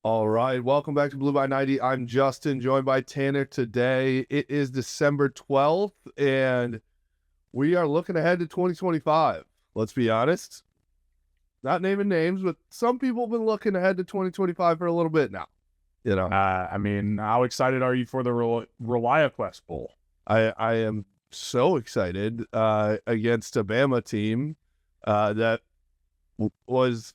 All right, welcome back to Blue by 90. I'm Justin, joined by Tanner today. It is December 12th, and we are looking ahead to 2025. Let's be honest, not naming names, but some people have been looking ahead to 2025 for a little bit now. How excited are you for the ReliaQuest Bowl? I am so excited against a Bama team that was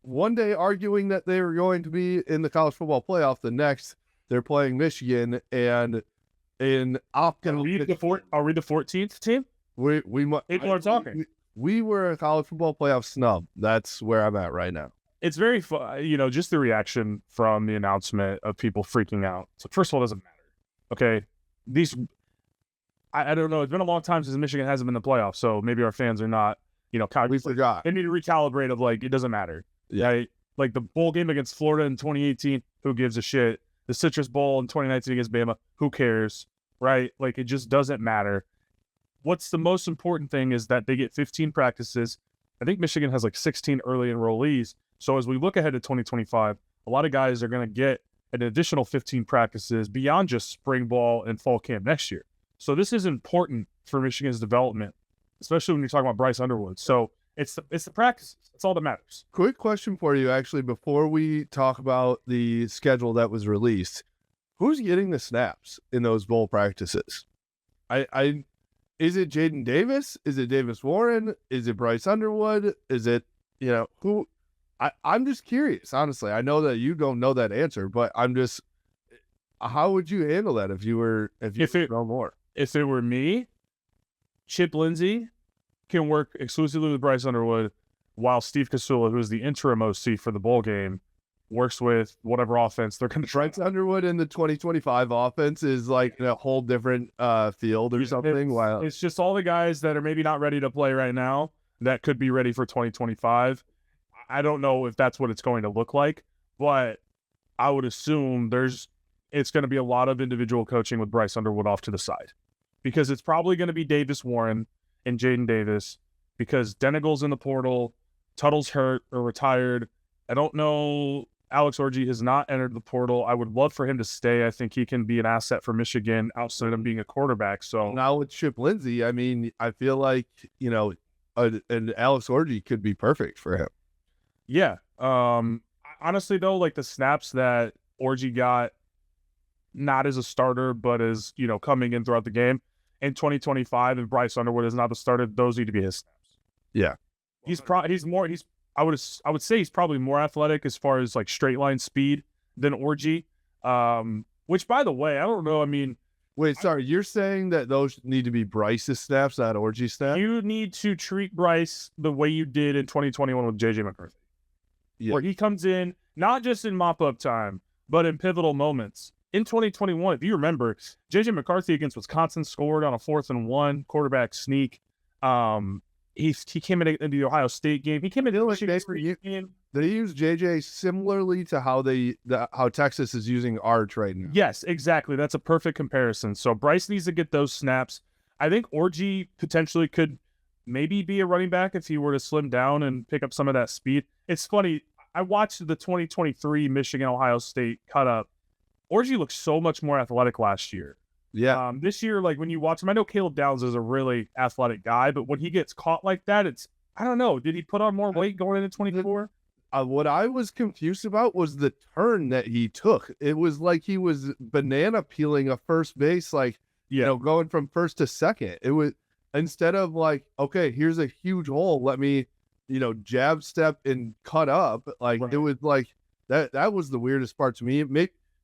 one day arguing that they were going to be in the college football playoff. The next, they're playing Michigan, and in Are we the 14th team? People are talking. We were a college football playoff snub. That's where I'm at right now. It's very fun, just the reaction from the announcement of people freaking out. So first of all, it doesn't matter. Okay, I don't know. It's been a long time since Michigan hasn't been in the playoffs, so maybe our fans are not, We forgot. They need to recalibrate of it doesn't matter. Yeah. Right? Like the bowl game against Florida in 2018, who gives a shit? The Citrus Bowl in 2019 against Bama, who cares? Right? Like, it just doesn't matter. What's the most important thing is that they get 15 practices. I think Michigan has 16 early enrollees. So as we look ahead to 2025, a lot of guys are going to get an additional 15 practices beyond just spring ball and fall camp next year. So this is important for Michigan's development, especially when you're talking about Bryce Underwood. So it's the practices. That's all that matters. Quick question for you, actually, before we talk about the schedule that was released. Who's getting the snaps in those bowl practices? Is it Jaden Davis? Is it Davis Warren? Is it Bryce Underwood? Is it, who? I'm just curious, honestly. I know that you don't know that answer, but I'm just, how would you handle that if you know more? If it were me, Chip Lindsey can work exclusively with Bryce Underwood, while Steve Kasula, who's the interim OC for the bowl game, works with whatever offense they're going to try. Bryce Underwood in the 2025 offense is in a whole different field or something. Wow. It's just all the guys that are maybe not ready to play right now that could be ready for 2025. I don't know if that's what it's going to look like, but I would assume it's going to be a lot of individual coaching with Bryce Underwood off to the side, because it's probably going to be Davis Warren and Jaden Davis, because Denigle's in the portal, Tuttle's hurt or retired. I don't know. Alex Orji has not entered the portal. I would love for him to stay. I think he can be an asset for Michigan outside of being a quarterback. So now with Chip Lindsey, I feel like, an Alex Orji could be perfect for him. Yeah. Honestly, though, the snaps that Orji got, not as a starter, but as, coming in throughout the game in 2025, and Bryce Underwood is not the starter, those need to be his snaps. Yeah. I would say he's probably more athletic as far as straight line speed than Orji. Which, by the way, I don't know. Wait, sorry, you're saying that those need to be Bryce's snaps, not Orji's snaps? You need to treat Bryce the way you did in 2021 with JJ McCarthy. Yeah. Where he comes in, not just in mop-up time, but in pivotal moments. In 2021, if you remember, JJ McCarthy against Wisconsin scored on a 4th and 1 quarterback sneak. He came in the Ohio State game. He came in the game. They use JJ similarly to how Texas is using Arch right now. Yes, exactly. That's a perfect comparison. So Bryce needs to get those snaps. I think Orji potentially could maybe be a running back if he were to slim down and pick up some of that speed. It's funny. I watched the 2023 Michigan-Ohio State cut-up. Orji looked so much more athletic last year. Yeah. This year, when you watch him, I know Caleb Downs is a really athletic guy, but when he gets caught like that, I don't know. Did he put on more weight going into 24? What I was confused about was the turn that he took. It was like he was banana peeling a first base, going from first to second. It was, instead of okay, here's a huge hole, let me, jab step and cut up. Right. It was that was the weirdest part to me.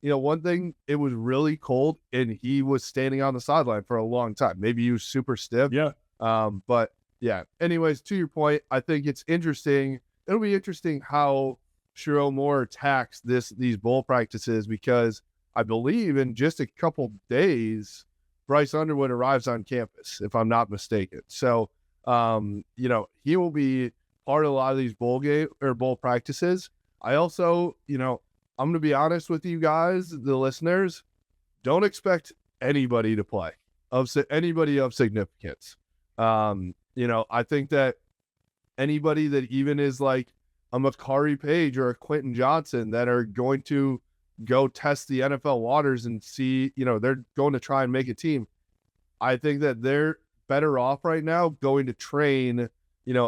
One thing, it was really cold and he was standing on the sideline for a long time. Maybe he was super stiff. Yeah. But yeah. Anyways, to your point, I think it's interesting. It'll be interesting how Sherrone Moore attacks these bowl practices, because I believe in just a couple days, Bryce Underwood arrives on campus, if I'm not mistaken. So, he will be part of a lot of these bowl practices. I also, I'm going to be honest with you guys, the listeners, don't expect anybody to play, anybody of significance. I think that anybody that even is a Makari Page or a Quentin Johnson that are going to go test the NFL waters and see, they're going to try and make a team. I think that they're better off right now going to train,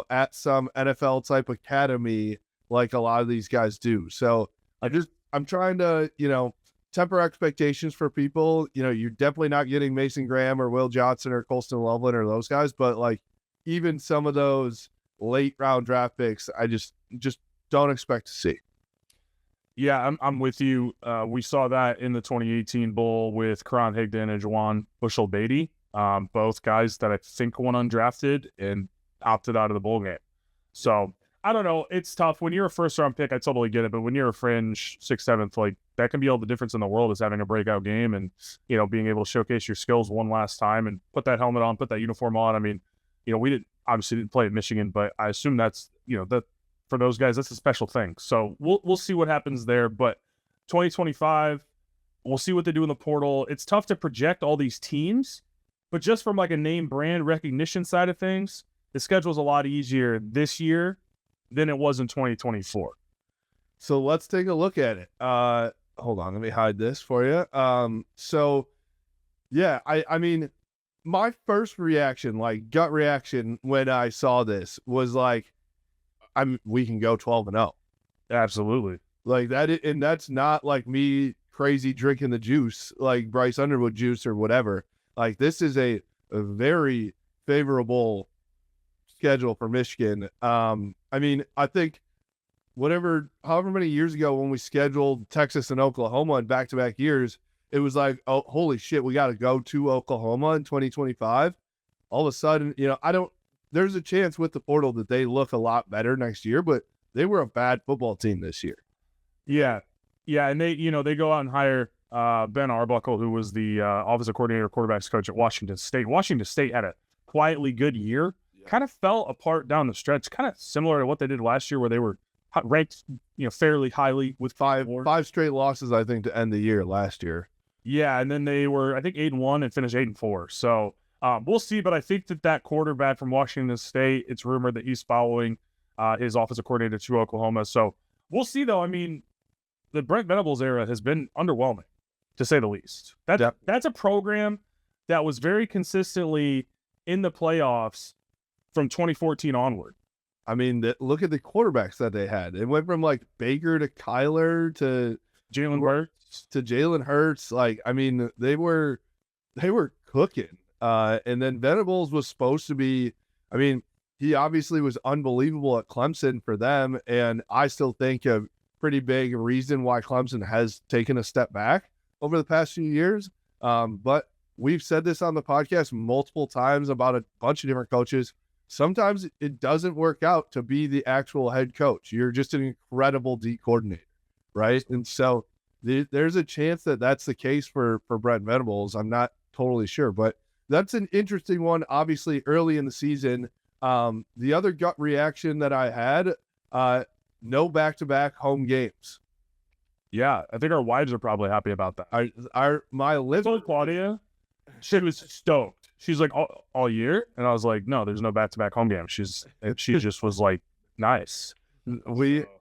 at some NFL type academy like a lot of these guys do. So I'm trying to, temper expectations for people. You're definitely not getting Mason Graham or Will Johnson or Colston Loveland or those guys, but like even some of those late round draft picks, I just don't expect to see. Yeah, I'm with you. We saw that in the 2018 Bowl with Karan Higdon and Juwan Bushell-Beatty, both guys that I think went undrafted and opted out of the bowl game. So I don't know. It's tough. When you're a first-round pick, I totally get it. But when you're a fringe 6th, 7th, like that can be all the difference in the world is having a breakout game and, being able to showcase your skills one last time and put that helmet on, put that uniform on. I mean, we didn't play at Michigan, but I assume that's, that for those guys, that's a special thing. So we'll see what happens there. But 2025, we'll see what they do in the portal. It's tough to project all these teams, but just from like a name brand recognition side of things, the schedule's a lot easier this year than it was in 2024. So let's take a look at it. Hold on, let me hide this for you. So yeah, I mean, my first reaction, like gut reaction when I saw this was like, we can go 12-0. Absolutely. Like that, and that's not like me crazy drinking the juice, like Bryce Underwood juice or whatever. Like this is a very favorable schedule for Michigan. I mean, I think however many years ago when we scheduled Texas and Oklahoma in back-to-back years, it was like, oh, holy shit, we got to go to Oklahoma in 2025. All of a sudden, there's a chance with the portal that they look a lot better next year, but they were a bad football team this year. Yeah. Yeah. And they go out and hire Ben Arbuckle, who was the offensive coordinator, quarterbacks coach at Washington State. Washington State had a quietly good year, kind of fell apart down the stretch, kind of similar to what they did last year where they were ranked, fairly highly with five straight losses, I think, to end the year last year. Yeah. And then they were, I think, 8-1 and finished 8-4. So, we'll see, but I think that quarterback from Washington State, it's rumored that he's following his offensive coordinator to Oklahoma. So we'll see, though. I mean, the Brent Venables era has been underwhelming, to say the least. That's a program that was very consistently in the playoffs from 2014 onward. I mean, look at the quarterbacks that they had. It went from like Baker to Kyler to Jalen Hurts to Jalen Hurts. Like, I mean, they were cooking. And then Venables was supposed to be, I mean, he obviously was unbelievable at Clemson for them. And I still think a pretty big reason why Clemson has taken a step back over the past few years. But we've said this on the podcast multiple times about a bunch of different coaches. Sometimes it doesn't work out to be the actual head coach. You're just an incredible D coordinator, right? And so there's a chance that that's the case for Brent Venables. I'm not totally sure, but that's an interesting one, obviously, early in the season. The other gut reaction that I had, no back-to-back home games. Yeah, I think our wives are probably happy about that. My liver, Claudia, she was stoked. She's like, all year? And I was like, no, there's no back-to-back home games. She just was like, nice.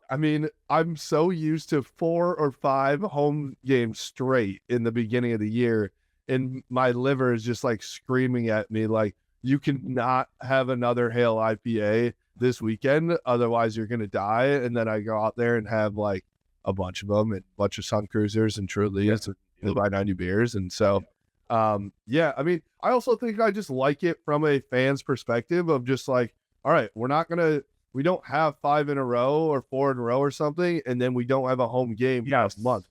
I mean, I'm so used to 4 or 5 home games straight in the beginning of the year. And my liver is just like screaming at me, like, you cannot have another Hail IPA this weekend. Otherwise, you're going to die. And then I go out there and have like a bunch of them and a bunch of Sun Cruisers and Trulies and buy 90 beers. And so, yeah, I mean, I also think I just like it from a fan's perspective of just like, all right, we don't have 5 in a row or 4 in a row or something. And then we don't have a home game for a month.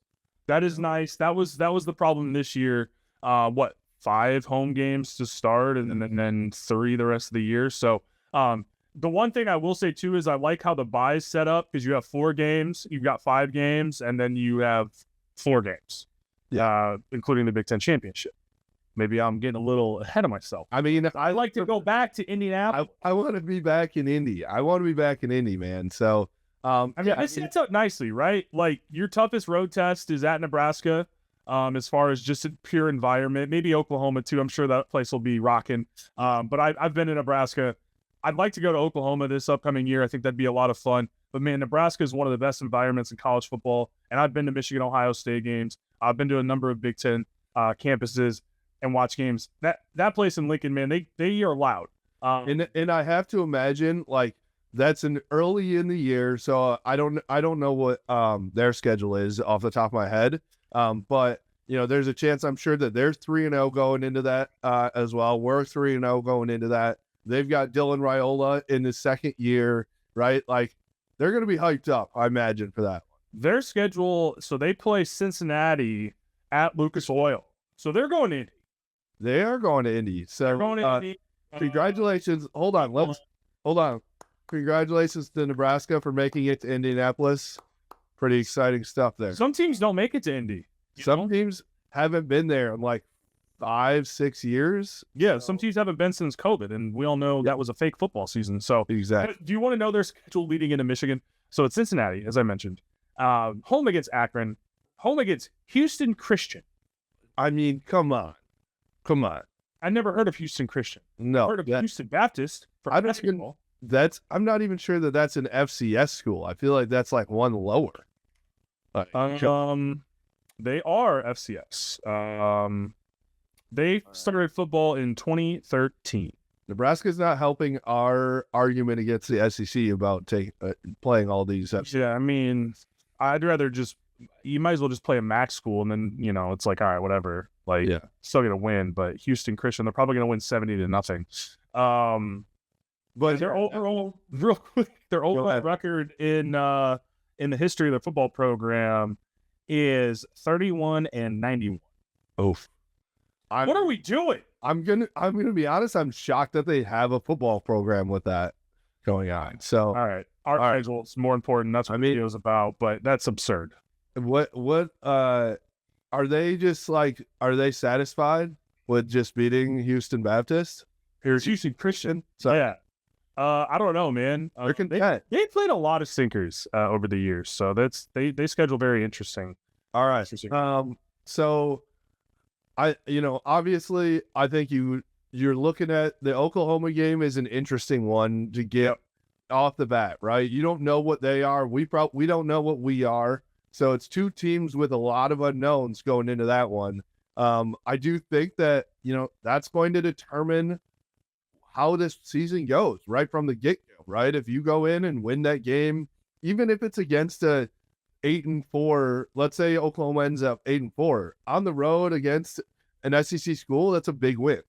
That is nice. That was the problem this year. 5 home games to start and then 3 the rest of the year. So the one thing I will say too is I like how the bye's set up because you have 4 games, you've got 5 games, and then you have 4 games, including the Big Ten championship. Maybe I'm getting a little ahead of myself. I mean, I like to go back to Indianapolis. I want to be back in Indy. Man. So it sets up nicely, right? Like your toughest road test is at Nebraska. As far as just a pure environment, maybe Oklahoma too. I'm sure that place will be rocking. But I've been in Nebraska. I'd like to go to Oklahoma this upcoming year. I think that'd be a lot of fun. But man, Nebraska is one of the best environments in college football. And I've been to Michigan, Ohio State games. I've been to a number of Big Ten campuses and watch games. That place in Lincoln, man, they are loud. And I have to imagine like that's an early in the year, so I don't know what their schedule is off the top of my head. But you know, there's a chance I'm sure that they're 3-0 going into that as well. We're 3-0 going into that. They've got Dylan Raiola in his second year, right? Like they're going to be hyped up, I imagine, for that. Their schedule, so they play Cincinnati at Lucas Oil. So they're going to Indy. They are going to Indy. So They're going to Indy. Congratulations. Hold on. Congratulations to Nebraska for making it to Indianapolis. Pretty exciting stuff there. Some teams don't make it to Indy. Some teams haven't been there in like 5-6 years. Yeah, some teams haven't been since COVID, and we all know that was a fake football season. So exactly. Do you want to know their schedule leading into Michigan? So it's Cincinnati, as I mentioned. Home against Akron. Home against Houston Christian. I mean, come on. I never heard of Houston Christian. No. I heard of Houston Baptist for basketball. I'm not even sure that that's an FCS school. I feel like that's like one lower. They are FCS. They started football in 2013. Nebraska's not helping our argument against the SEC about playing all these. Yeah, I mean, I'd rather you might as well just play a MAC school, and then, you know, it's like, all right, whatever. Like, yeah, still going to win, but Houston Christian, they're probably going to win 70-0. But their overall, real quick, their overall record in the history of the football program is 31-91. Oof. What are we doing? I'm gonna be honest. I'm shocked that they have a football program with that going on. So all right, our schedule is more important. That's what the video is about. But that's absurd. What are they just like? Are they satisfied with just beating Houston Baptist? Here's Houston Christian. So yeah. I don't know, man. They played a lot of sinkers over the years, so they schedule very interesting. All right. So obviously, I think you're looking at the Oklahoma game is an interesting one to get off the bat, right? You don't know what they are. We don't know what we are. So it's two teams with a lot of unknowns going into that one. I do think that that's going to determine how this season goes right from the get-go, right? If you go in and win that game, even if it's against a 8-4, let's say Oklahoma ends up 8-4 on the road against an SEC school, that's a big win,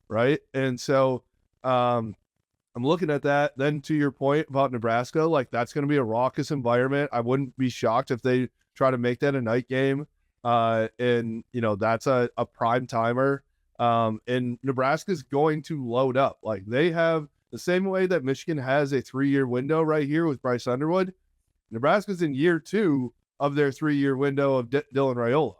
right? And so I'm looking at that. Then to your point about Nebraska, like that's going to be a raucous environment. I wouldn't be shocked if they try to make that a night game. And that's a prime timer. And Nebraska's going to load up. Like they have the same way that Michigan has a 3-year window right here with Bryce Underwood. Nebraska's in year 2 of their 3-year window of Dylan Raiola,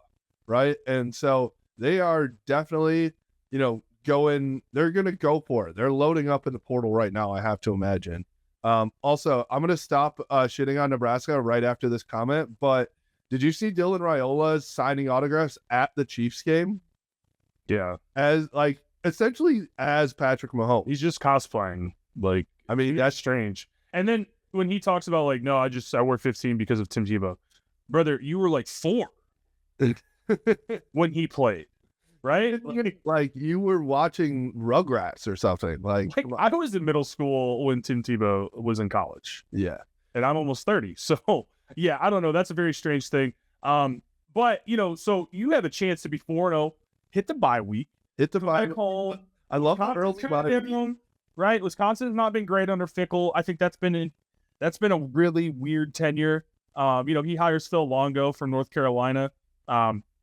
right? And so they are definitely, they're going to go for it. They're loading up in the portal right now, I have to imagine. Also, I'm going to stop shitting on Nebraska right after this comment, but did you see Dylan Raiola signing autographs at the Chiefs game? Yeah. Essentially as Patrick Mahomes. He's just cosplaying. Like, I mean, that's strange. And then when he talks about like, no, I wore 15 because of Tim Tebow. Brother, you were like 4 when he played, right? Like you were watching Rugrats or something. Like I was in middle school when Tim Tebow was in college. Yeah. And I'm almost 30. So yeah, I don't know. That's a very strange thing. But so you have a chance to be 4-0, hit the bye week. Hit the bye home. I love the early bye. Right? Wisconsin has not been great under Fickle. I think that's been a really weird tenure. He hires Phil Longo from North Carolina,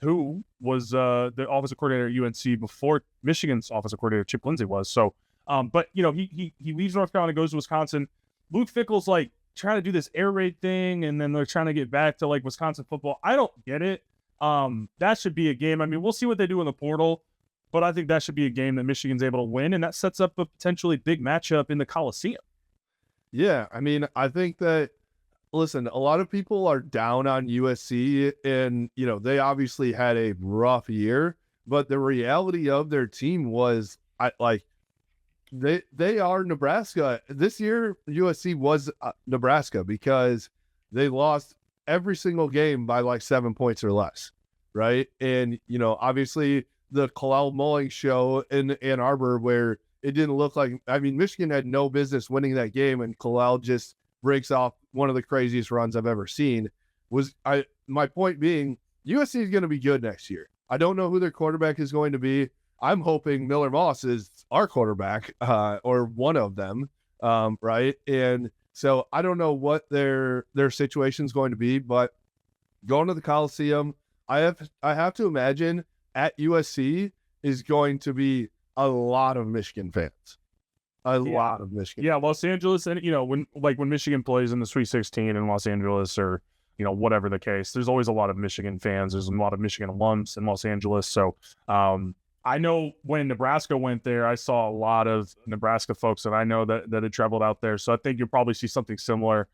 who was the offensive coordinator at UNC before Michigan's offensive coordinator Chip Lindsey was. So, but he leaves North Carolina, goes to Wisconsin. Luke Fickle's like trying to do this air raid thing, and then they're trying to get back to like Wisconsin football. I don't get it. That should be a game. I mean, we'll see what they do in the portal, but I think that should be a game that Michigan's able to win, and that sets up a potentially big matchup in the Coliseum. Yeah, I mean, I think that, listen, a lot of people are down on USC, and, they obviously had a rough year, but the reality of their team was, They are Nebraska. This year, USC was Nebraska because they lost every single game by like 7 points or less, right? And, obviously the Kalal Mulling show in Ann Arbor where it didn't look like, Michigan had no business winning that game, and Kalal just breaks off one of the craziest runs I've ever seen. My point being, USC is going to be good next year. I don't know who their quarterback is going to be. I'm hoping Miller Moss is our quarterback, or one of them, right? And so I don't know what their situation is going to be, but going to the Coliseum, I have to imagine at USC is going to be a lot of Michigan fans. A lot of Michigan. Yeah, Los Angeles, and when Michigan plays in the Sweet 16 in Los Angeles, or whatever the case, there's always a lot of Michigan fans. There's a lot of Michigan alums in Los Angeles. So I know when Nebraska went there, I saw a lot of Nebraska folks that I know that had traveled out there. So I think you'll probably see something similar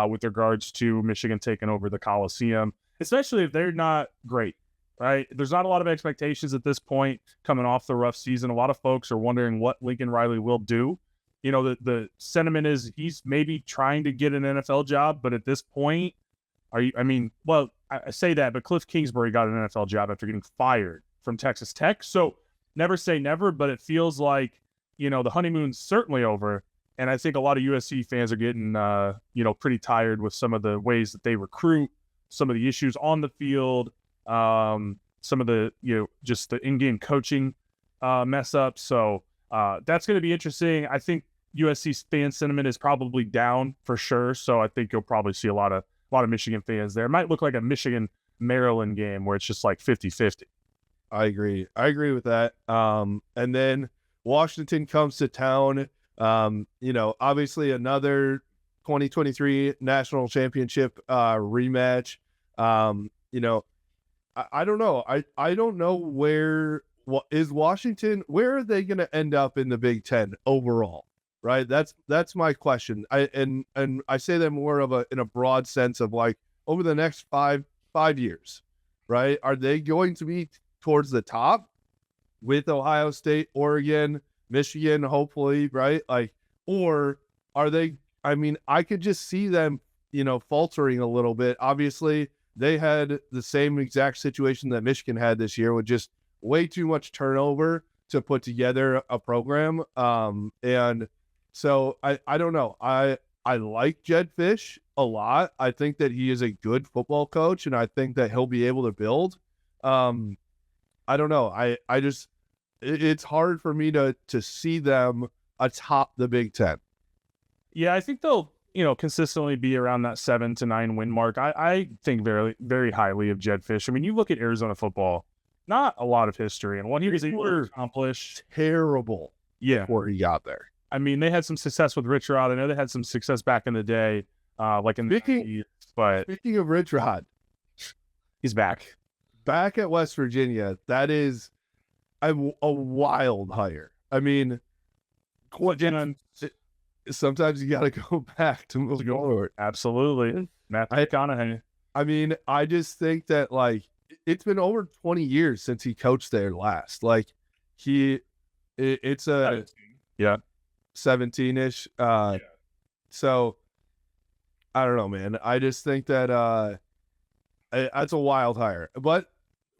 with regards to Michigan taking over the Coliseum, especially if they're not great, right? There's not a lot of expectations at this point coming off the rough season. A lot of folks are wondering what Lincoln Riley will do. The sentiment is he's maybe trying to get an NFL job, but at this point, I say that, but Cliff Kingsbury got an NFL job after getting fired from Texas Tech. So never say never, but it feels like, the honeymoon's certainly over. And I think a lot of USC fans are getting, pretty tired with some of the ways that they recruit, some of the issues on the field, some of the, just the in-game coaching mess up. So that's going to be interesting. I think USC fan sentiment is probably down for sure. So I think you'll probably see a lot of Michigan fans there. It might look like a Michigan-Maryland game where it's just like 50-50. I agree with that. And then Washington comes to town. Obviously another 2023 national championship rematch. I don't know. I don't know where Washington. Where are they going to end up in the Big Ten overall? Right. That's my question. And I say that more in a broad sense of like over the next five years, right? Are they going to be towards the top with Ohio State, Oregon, Michigan, hopefully, right? Or are they, I could just see them, faltering a little bit. Obviously, they had the same exact situation that Michigan had this year with just way too much turnover to put together a program. And so I don't know. I like Jed Fish a lot. I think that he is a good football coach, and I think that he'll be able to build. I don't know. I just it's hard for me to see them atop the Big Ten. Yeah, I think they'll consistently be around that 7 to 9 win mark. I think very, very highly of Jed Fish. You look at Arizona football, not a lot of history, and what he was able to accomplish. Terrible. Yeah, before he got there. They had some success with Rich Rod. I know they had some success back in the day, like in the 90s, but speaking of Rich Rod, he's back at West Virginia. That is a wild hire. Sometimes you got to go back to move forward. Absolutely. Matt McConaughey. I just think that it's been over 20 years since he coached there last. It's a 17-ish. So I don't know, man. I just think that that's a wild hire. But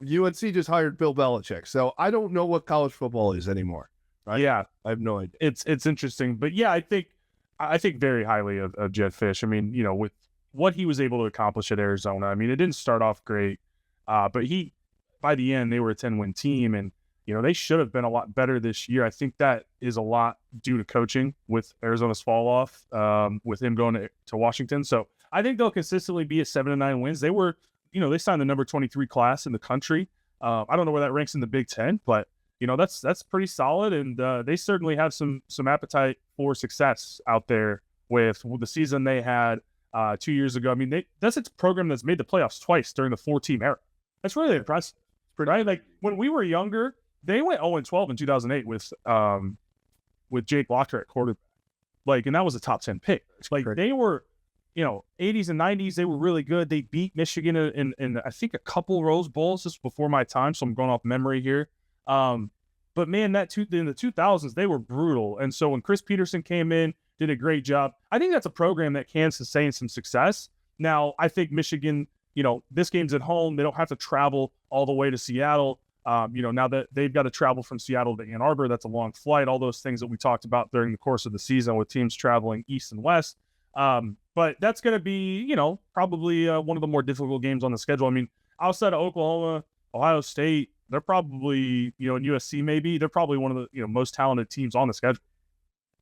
UNC just hired Bill Belichick, so I don't know what college football is anymore. Right? Yeah, I have no idea. It's interesting, but yeah, I think very highly of Jed Fish. With what he was able to accomplish at Arizona. It didn't start off great, but by the end they were a 10-win team, and they should have been a lot better this year. I think that is a lot due to coaching with Arizona's fall off, with him going to Washington. So I think they'll consistently be at 7 to 9 wins. They were, they signed the number 23 class in the country. I don't know where that ranks in the Big Ten, but that's pretty solid, and they certainly have some appetite for success out there with the season they had 2 years ago. That's a program that's made the playoffs twice during the 4-team era. That's really impressive, right? When we were younger, they went 0-12 in 2008 with Jake Locker at quarterback, and that was a top 10 pick. They were, 80s and 90s, they were really good. They beat Michigan in I think a couple Rose Bowls just before my time, so I'm going off memory here. But man, in the 2000s, they were brutal. And so when Chris Peterson came in, did a great job. I think that's a program that can sustain some success. Now, I think Michigan, this game's at home. They don't have to travel all the way to Seattle. Now that they've got to travel from Seattle to Ann Arbor, that's a long flight. All those things that we talked about during the course of the season with teams traveling east and west. But that's going to be, probably one of the more difficult games on the schedule. I mean, outside of Oklahoma, Ohio State, they're probably, and USC maybe, they're probably one of the, most talented teams on the schedule.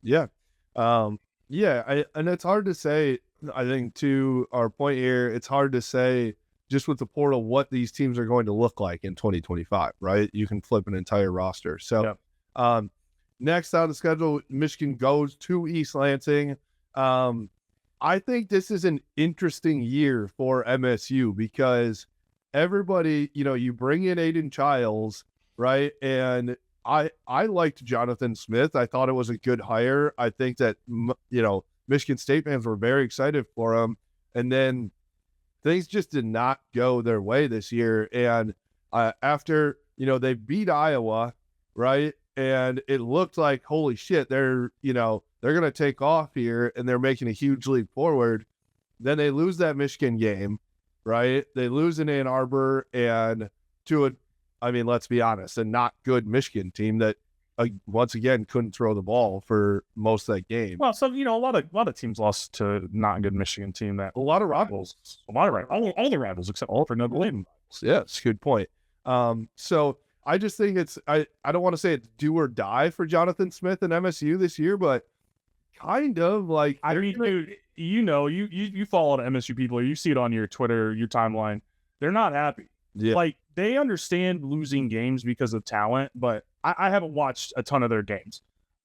Yeah. And it's hard to say, I think to our point here, it's hard to say just with the portal what these teams are going to look like in 2025, right? You can flip an entire roster. So next on the schedule, Michigan goes to East Lansing. I think this is an interesting year for MSU because everybody, you bring in Aiden Childs, right? And I liked Jonathan Smith. I thought it was a good hire. I think that, Michigan State fans were very excited for him. And then things just did not go their way this year. And after, they beat Iowa, right? And it looked like, holy shit, they're going to take off here and they're making a huge leap forward. Then they lose that Michigan game, right? They lose in Ann Arbor and let's be honest, a not good Michigan team that once again couldn't throw the ball for most of that game. Well, so a lot of teams lost to not good Michigan team. That a lot of rivals, all the rivals except for Notre Dame. Yeah, it's a good point. So I just think it's I don't want to say it's do or die for Jonathan Smith and MSU this year, but kind of like dude, you follow the MSU people, or you see it on your Twitter, your timeline. They're not happy. Yeah. Like they understand losing games because of talent, but I haven't watched a ton of their games.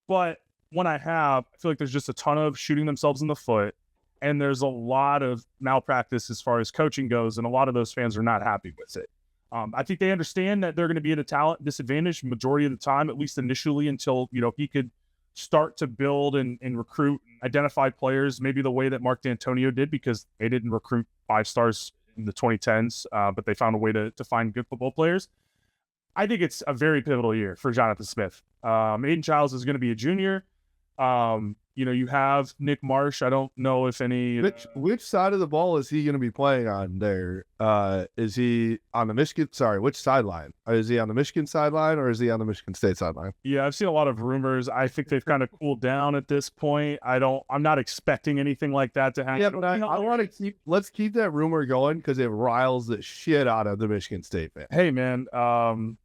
But when I have, I feel like there's just a ton of shooting themselves in the foot, and there's a lot of malpractice as far as coaching goes, and a lot of those fans are not happy with it. I think they understand that they're going to be at a talent disadvantage majority of the time, at least initially, until he could start to build and recruit, identify players, maybe the way that Mark D'Antonio did, because they didn't recruit 5 stars in the 2010s, but they found a way to find good football players. I think it's a very pivotal year for Jonathan Smith. Aiden Childs is going to be a junior. You have Nick Marsh. I don't know if any. Which side of the ball is he going to be playing on there? Is he on the Michigan? Sorry, which sideline? Is he on the Michigan sideline or is he on the Michigan State sideline? Yeah, I've seen a lot of rumors. I think they've kind of cooled down at this point. I'm not expecting anything like that to happen. Yeah, but I want to let's keep that rumor going because it riles the shit out of the Michigan State fan. Hey, man,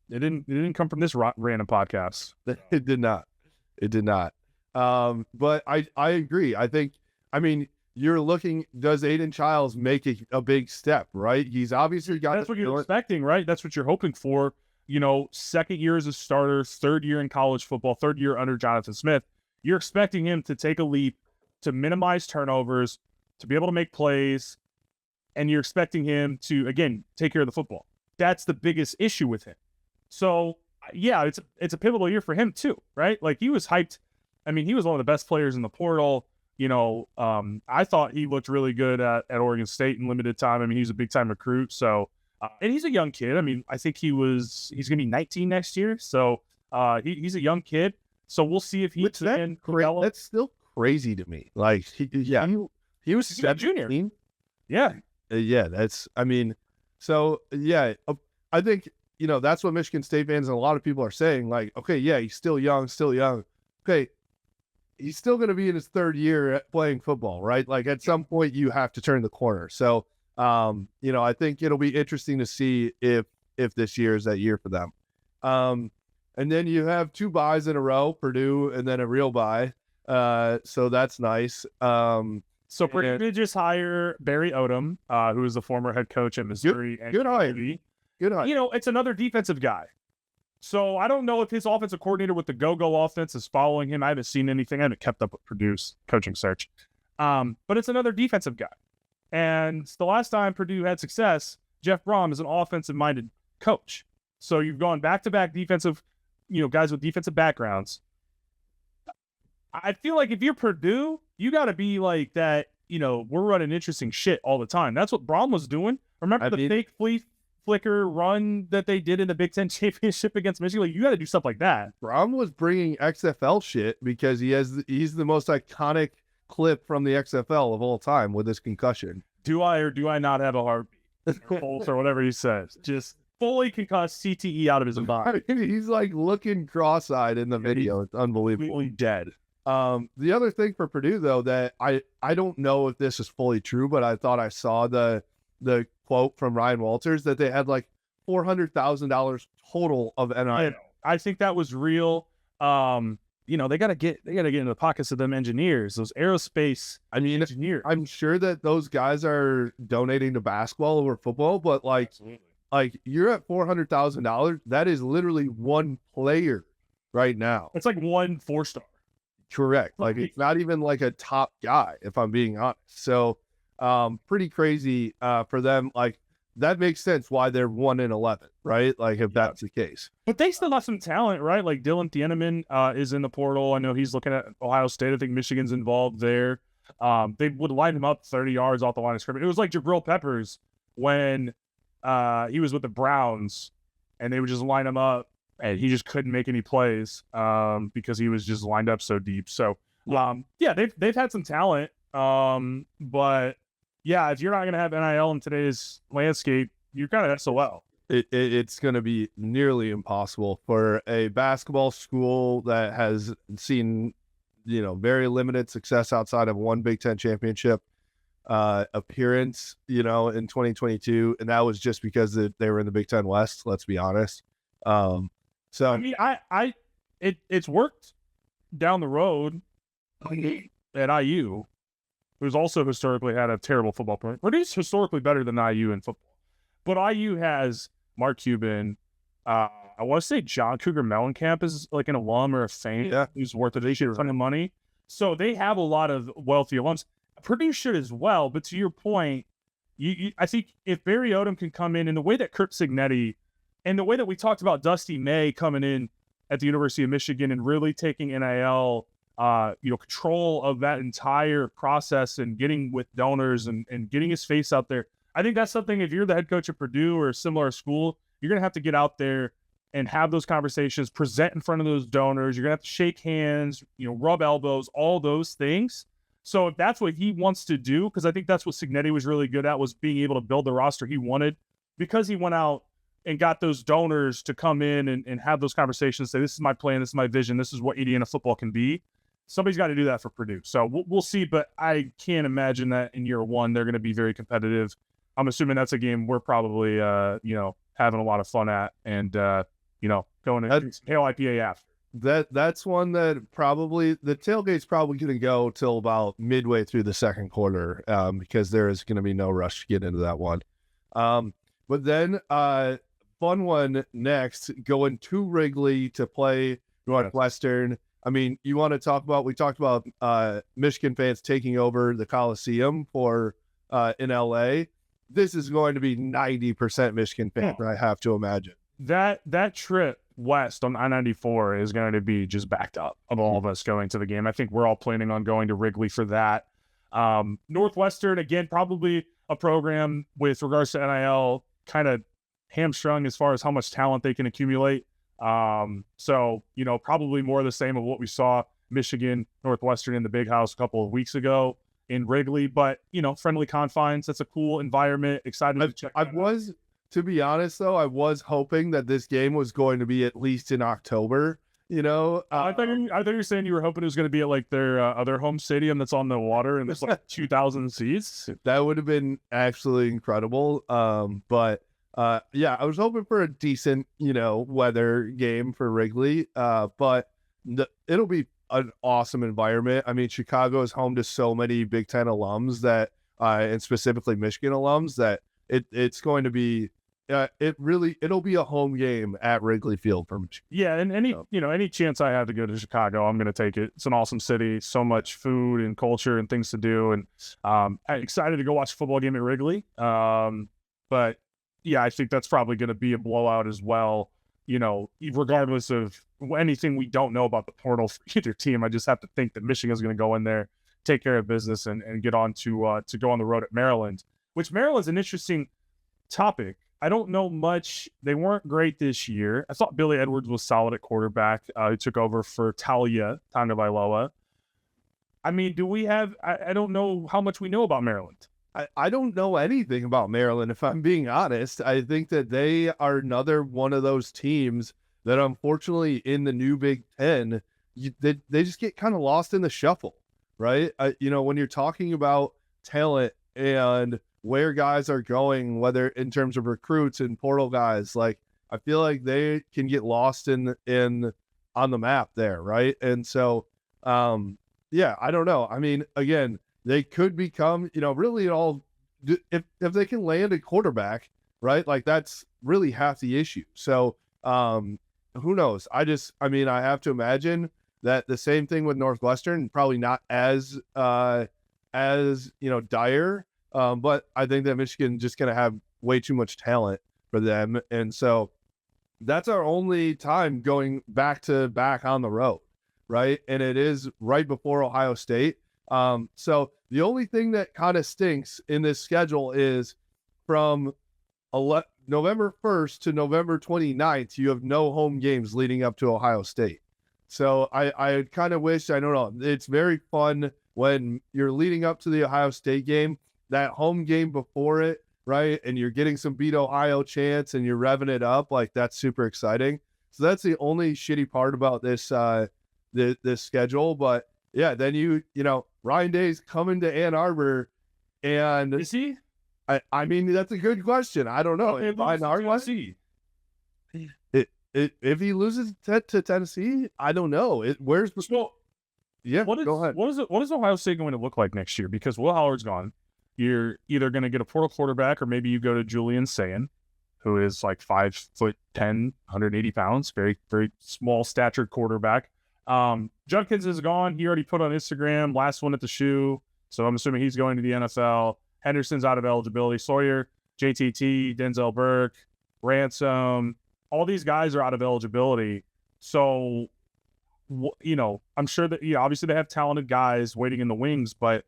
it didn't come from this random podcast. It did not. It did not. But I agree. You're looking, does Aiden Childs make a big step, right? He's obviously got. That's what you're expecting, right? That's what you're hoping for. Second year as a starter, third year in college football, third year under Jonathan Smith. You're expecting him to take a leap, to minimize turnovers, to be able to make plays, and you're expecting him to, again, take care of the football. That's the biggest issue with him. So, yeah, it's a pivotal year for him too, right? Like he was hyped. He was one of the best players in the portal. I thought he looked really good at Oregon State in limited time. He was a big time recruit. So, and he's a young kid. I think he's going to be 19 next year. So, he's a young kid. So we'll see if he's that's still crazy to me. Like, he was a junior. Yeah. That's, so yeah, I think, that's what Michigan State fans and a lot of people are saying. Like, okay, yeah, he's still young. Okay. He's still going to be in his third year at playing football, right? Like at some point you have to turn the corner. So, I think it'll be interesting to see if this year is that year for them. And then you have 2 buys in a row, Purdue and then a real buy. So that's nice. So Purdue did just hire Barry Odom, who is the former head coach at Missouri. Good hire. Good hire. It's another defensive guy. So I don't know if his offensive coordinator with the go-go offense is following him. I haven't seen anything. I haven't kept up with Purdue's coaching search. But it's another defensive guy. And the last time Purdue had success, Jeff Brom is an offensive-minded coach. So you've gone back-to-back defensive, guys with defensive backgrounds. I feel like if you're Purdue, you got to be like that, we're running interesting shit all the time. That's what Brom was doing. Remember the fake flicker run that they did in the Big Ten championship against Michigan. Like, you got to do stuff like that. Brown was bringing XFL shit because he's the most iconic clip from the XFL of all time with his concussion. Do I or do I not have a heartbeat? Or pulse or whatever he says. Just fully concussed, CTE out of his body. I mean, he's like looking cross-eyed in the video. It's unbelievable. Completely dead. The other thing for Purdue, though, that I don't know if this is fully true, but I thought I saw the quote from Ryan Walters that they had like $400,000 total of NIL. I think that was real. They gotta get into the pockets of them engineers, those aerospace engineers. I'm sure that those guys are donating to basketball or football, but like you're at $400,000. That is literally one player right now. It's like one 4-star. Correct. Like it's not even like a top guy, if I'm being honest. So pretty crazy for them. Like that makes sense why they're 1-11, right? Like if that's the case. But they still have some talent, right? Like Dylan Thieneman is in the portal. I know he's looking at Ohio State. I think Michigan's involved there. They would line him up 30 yards off the line of scrimmage. It was like Jabril Peppers when he was with the Browns, and they would just line him up, and he just couldn't make any plays because he was just lined up so deep. So, they've had some talent, but yeah, if you're not going to have NIL in today's landscape, you're kind of SOL. It's going to be nearly impossible for a basketball school that has seen, very limited success outside of one Big Ten championship appearance, in 2022, and that was just because they were in the Big Ten West. Let's be honest. So I mean, it's worked down the road at IU, who's also historically had a terrible football program. Purdue's historically better than IU in football, but IU has Mark Cuban. I want to say John Cougar Mellencamp is like an alum or a fan who's worth a ton of money. So they have a lot of wealthy alums. Purdue should as well, but to your point, I think if Barry Odom can come in the way that Kurt Signetti and the way that we talked about Dusty May coming in at the University of Michigan and really taking NIL, control of that entire process and getting with donors and getting his face out there. I think that's something, if you're the head coach of Purdue or a similar school, you're going to have to get out there and have those conversations, present in front of those donors. You're going to have to shake hands, rub elbows, all those things. So if that's what he wants to do, because I think that's what Signetti was really good at, was being able to build the roster he wanted, because he went out and got those donors to come in and have those conversations, say, this is my plan, this is my vision, this is what Indiana football can be. Somebody's got to do that for Purdue. So we'll see, but I can't imagine that in year one they're going to be very competitive. I'm assuming that's a game we're probably, having a lot of fun at and, going to Hail IPA after. That's one that probably the tailgate's probably going to go till about midway through the second quarter because there is going to be no rush to get into that one. But then fun one next, going to Wrigley to play Northwestern. I mean, we talked about Michigan fans taking over the Coliseum in LA. This is going to be 90% Michigan fans, I have to imagine. That trip west on I-94 is going to be just backed up of all of us going to the game. I think we're all planning on going to Wrigley for that. Northwestern, again, probably a program with regards to NIL kind of hamstrung as far as how much talent they can accumulate. So, probably more of the same of what we saw Michigan, Northwestern in the Big House a couple of weeks ago in Wrigley, but, friendly confines. That's a cool environment. Excited to check it out. To be honest, though, I was hoping that this game was going to be at least in October. I thought you were saying you were hoping it was going to be at like their other home stadium that's on the water and there's like 2,000 seats. That would have been absolutely incredible. But I was hoping for a decent, weather game for Wrigley. But it'll be an awesome environment. I mean, Chicago is home to so many Big Ten alums that, and specifically Michigan alums, that it's going to be. It'll be a home game at Wrigley Field for Michigan. Yeah, and any chance I have to go to Chicago, I'm going to take it. It's an awesome city, so much food and culture and things to do, and I'm excited to go watch a football game at Wrigley. But yeah, I think that's probably going to be a blowout as well. Regardless of anything we don't know about the portal for either team, I just have to think that Michigan's going to go in there, take care of business, and get on to go on the road at Maryland. Which Maryland's an interesting topic. I don't know much. They weren't great this year. I thought Billy Edwards was solid at quarterback. He took over for Tagovailoa. I mean, do we have? I don't know how much we know about Maryland. I don't know anything about Maryland, if I'm being honest. I think that they are another one of those teams that, unfortunately, in the new Big Ten, they just get kind of lost in the shuffle, right? When you're talking about talent and where guys are going, whether in terms of recruits and portal guys, like I feel like they can get lost in on the map there, right? And so, yeah, I don't know. I mean, again, they could become, really all if they can land a quarterback, right? Like that's really half the issue. So, who knows? I have to imagine that the same thing with Northwestern, probably not as dire. But I think that Michigan just going to have way too much talent for them. And so that's our only time going back to back on the road, right? And it is right before Ohio State. So the only thing that kind of stinks in this schedule is from November 1st to November 29th, you have no home games leading up to Ohio State. So I kind of wish, I don't know, it's very fun when you're leading up to the Ohio State game, that home game before it, right? And you're getting some beat Ohio chants and you're revving it up. Like that's super exciting. So that's the only shitty part about this, this schedule. But yeah, then Ryan Day's coming to Ann Arbor, and Is he? I mean, that's a good question. I don't know. If he loses to Tennessee, I don't know. Where's the so, yeah? Go ahead. What is Ohio State going to look like next year? Because Will Howard's gone. You're either going to get a portal quarterback, or maybe you go to Julian Sayin, who is like 5'10", 180 pounds, very, very small statured quarterback. Judkins is gone. He already put on Instagram, last one at the shoe. So I'm assuming he's going to the NFL. Henderson's out of eligibility. Sawyer, JTT, Denzel Burke, Ransom, all these guys are out of eligibility. So, I'm sure that, obviously they have talented guys waiting in the wings, but,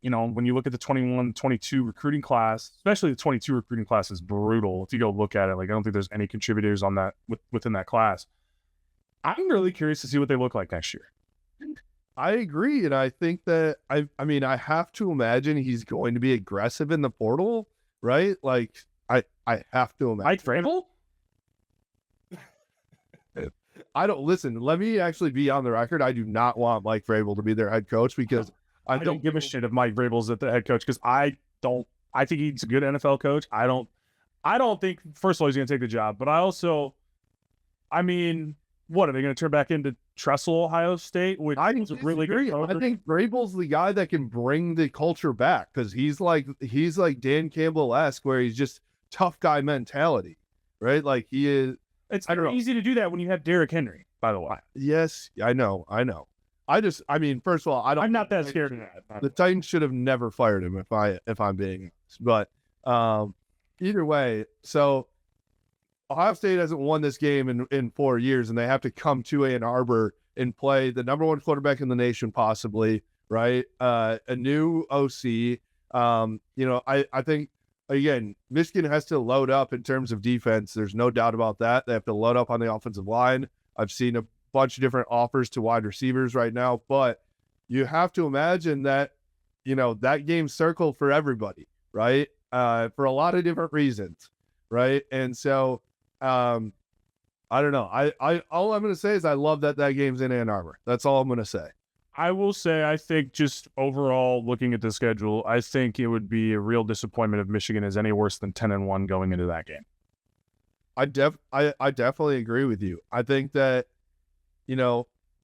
when you look at the 21-22 recruiting class, especially the 22 recruiting class is brutal. If you go look at it, like I don't think there's any contributors on that within that class. I'm really curious to see what they look like next year. I agree, and I think that I have to imagine he's going to be aggressive in the portal, right? Like I have to imagine. Mike Vrabel? I don't listen. Let me actually be on the record. I do not want Mike Vrabel to be their head coach because I don't give a shit if Mike Vrabel's at the head coach because I think he's a good NFL coach. I don't think, first of all, he's going to take the job, but what are they going to turn back into Tressel, Ohio State? Which I really agree. I think Vrabel's the guy that can bring the culture back because he's like Dan Campbell-esque, where he's just tough guy mentality, right? Like he is. It's easy to do that when you have Derrick Henry, by the way. Yes, I know. First of all, I'm not that scared of that. The Titans should have never fired him if I'm being honest. But either way, so Ohio State hasn't won this game in 4 years, and they have to come to Ann Arbor and play the number one quarterback in the nation, possibly, right? A new OC. I think, again, Michigan has to load up in terms of defense. There's no doubt about that. They have to load up on the offensive line. I've seen a bunch of different offers to wide receivers right now, but you have to imagine that, that game's circled for everybody, right? For a lot of different reasons, right? And so, I don't know. All I'm going to say is I love that game's in Ann Arbor. That's all I'm going to say. I will say, I think just overall looking at the schedule, I think it would be a real disappointment if Michigan is any worse than 10-1 going into that game. I definitely agree with you. I think that,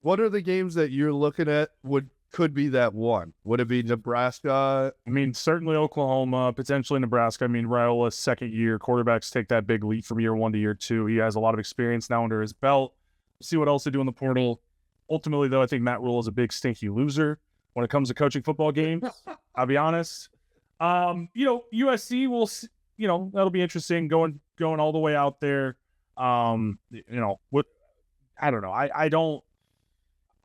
what are the games that you're looking at could be that one? Would it be Nebraska? Certainly Oklahoma, potentially Nebraska. Raiola's second year. Quarterbacks take that big leap from year 1 to year 2. He has a lot of experience now under his belt. See what else they do in the portal. Ultimately, though, I think Matt Rule is a big stinky loser when it comes to coaching football games. I'll be honest. USC will, that'll be interesting going all the way out there. I don't know. I don't.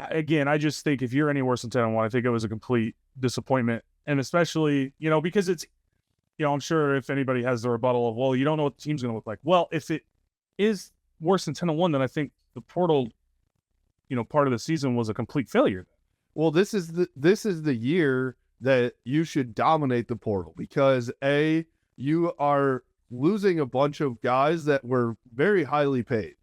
Again, I just think if you're any worse than 10-1, I think it was a complete disappointment, and especially because I'm sure if anybody has the rebuttal of, well, you don't know what the team's going to look like. Well, if it is worse than 10-1, then I think the portal, part of the season was a complete failure. Well, this is the year that you should dominate the portal because you are losing a bunch of guys that were very highly paid,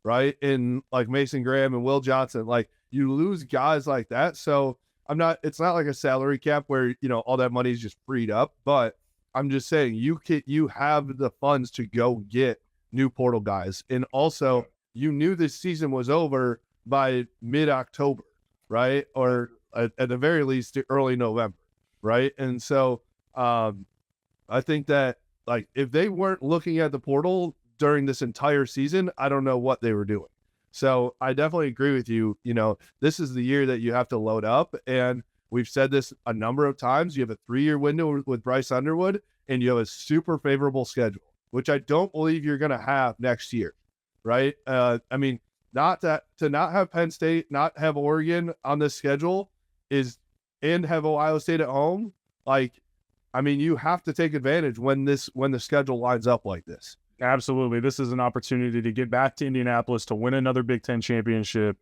right? In like Mason Graham and Will Johnson, like you lose guys like that. So it's not like a salary cap where, all that money is just freed up, but I'm just saying you have the funds to go get new portal guys. And also you knew this season was over by mid-October, right? Or at the very least early November, right? And so I think that like if they weren't looking at the portal during this entire season, I don't know what they were doing. So I definitely agree with you. This is the year that you have to load up. And we've said this a number of times. You have a 3-year window with Bryce Underwood, and you have a super favorable schedule, which I don't believe you're going to have next year, right? To not have Penn State, not have Oregon on this schedule and have Ohio State at home. You have to take advantage when the schedule lines up like this. Absolutely. This is an opportunity to get back to Indianapolis to win another Big Ten championship,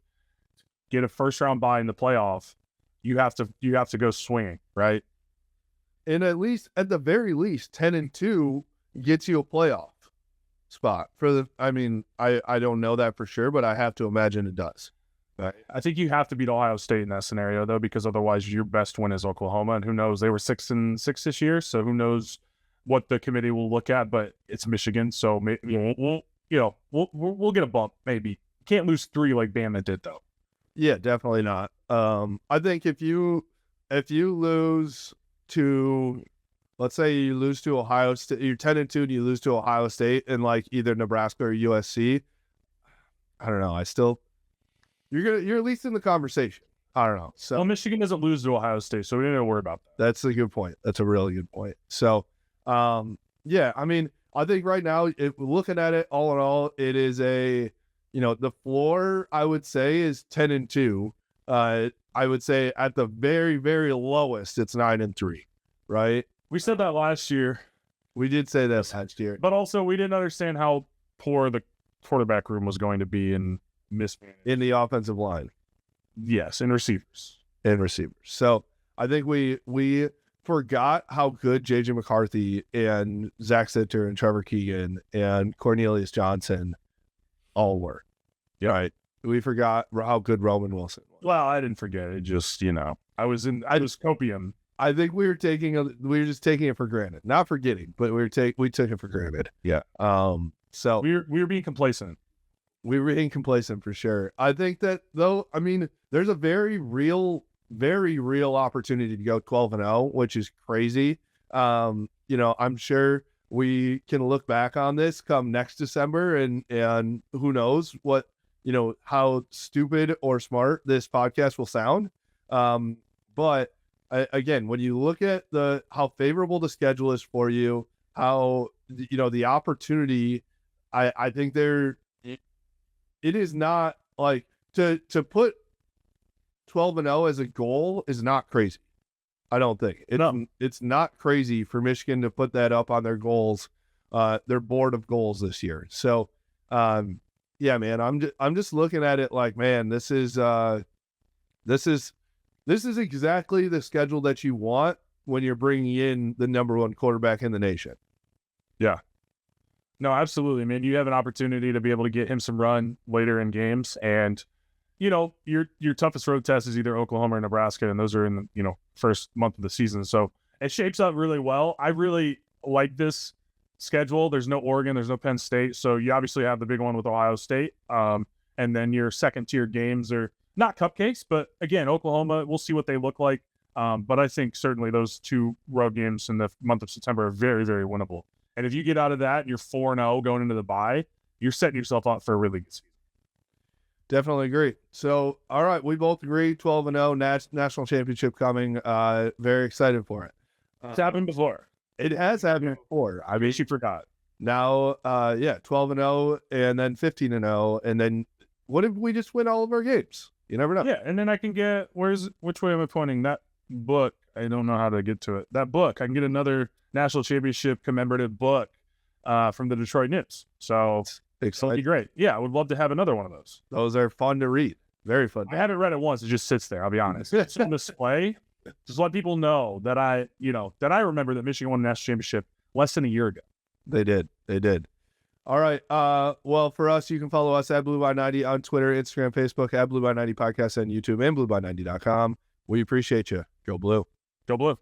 get a first round bye in the playoff. You have to go swinging, right? And at the very least, 10-2 gets you a playoff spot I don't know that for sure, but I have to imagine it does. Right. I think you have to beat Ohio State in that scenario though, because otherwise your best win is Oklahoma, and who knows, they were 6-6 this year, so who knows what the committee will look at, but it's Michigan, so maybe we'll get a bump. Maybe can't lose 3 like Bama did though. Yeah, definitely not. I think if you lose to, let's say you lose to Ohio State, you're 10-2 and you lose to Ohio State and like either Nebraska or USC, I don't know. You're at least in the conversation. I don't know. So Michigan doesn't lose to Ohio State, so we don't need to worry about that. That's a good point. That's a really good point. So, I think right now, looking at it all in all, it is the floor I would say is 10-2. I would say at the very, very lowest, it's 9-3, right? We said that last year. We did say that last year. But also we didn't understand how poor the quarterback room was going to be in the offensive line. Yes, and receivers. So I think we forgot how good J.J. McCarthy and Zach Sitter and Trevor Keegan and Cornelius Johnson all were. Yeah. Right. We forgot how good Roman Wilson was. Well, I didn't forget it. Just, I was copium. I think we were just taking it for granted. Not forgetting, but we took it for granted. Yeah. So we were being complacent. We were being complacent for sure. I think that though, there's a very real opportunity to go 12-0, which is crazy. I'm sure we can look back on this come next December and who knows what, how stupid or smart this podcast will sound. But again, when you look at how favorable the schedule is for you, how, the opportunity, I think it is not like to put 12-0 as a goal is not crazy. I don't think it's not crazy for Michigan to put that up on their goals, their board of goals this year. So, yeah, man, I'm just looking at it like, man, this is exactly the schedule that you want when you're bringing in the number 1 quarterback in the nation. Yeah. No, absolutely, man. You have an opportunity to be able to get him some run later in games, and your toughest road test is either Oklahoma or Nebraska, and those are in the first month of the season. So it shapes up really well. I really like this schedule. There's no Oregon, there's no Penn State, so you obviously have the big one with Ohio State, and then your second tier games are not cupcakes, but again, Oklahoma, we'll see what they look like. But I think certainly those 2 road games in the month of September are very, very winnable. And if you get out of that and you're 4-0 going into the bye, you're setting yourself up for a really good season. Definitely agree. So, all right, we both agree, 12-0, national championship coming. Very excited for it. It's happened before. It has happened before. She forgot. Now, 12-0, and then 15-0, and then what if we just win all of our games? You never know. Yeah, and then I can get, which way am I pointing? That book, I don't know how to get to it. That book, I can get another national championship commemorative book from the Detroit News. So it'll be great. Yeah, I would love to have another one of those. Those are fun to read. Very fun. I haven't read it once. It just sits there. I'll be honest. It's on display. Just let people know that I remember that Michigan won the national championship less than a year ago. They did. All right. Well, for us, you can follow us at Blue by 90 on Twitter, Instagram, Facebook, at Blue by 90 Podcast, and YouTube, and blueby90.com. We appreciate you. Go Blue. Go Blue.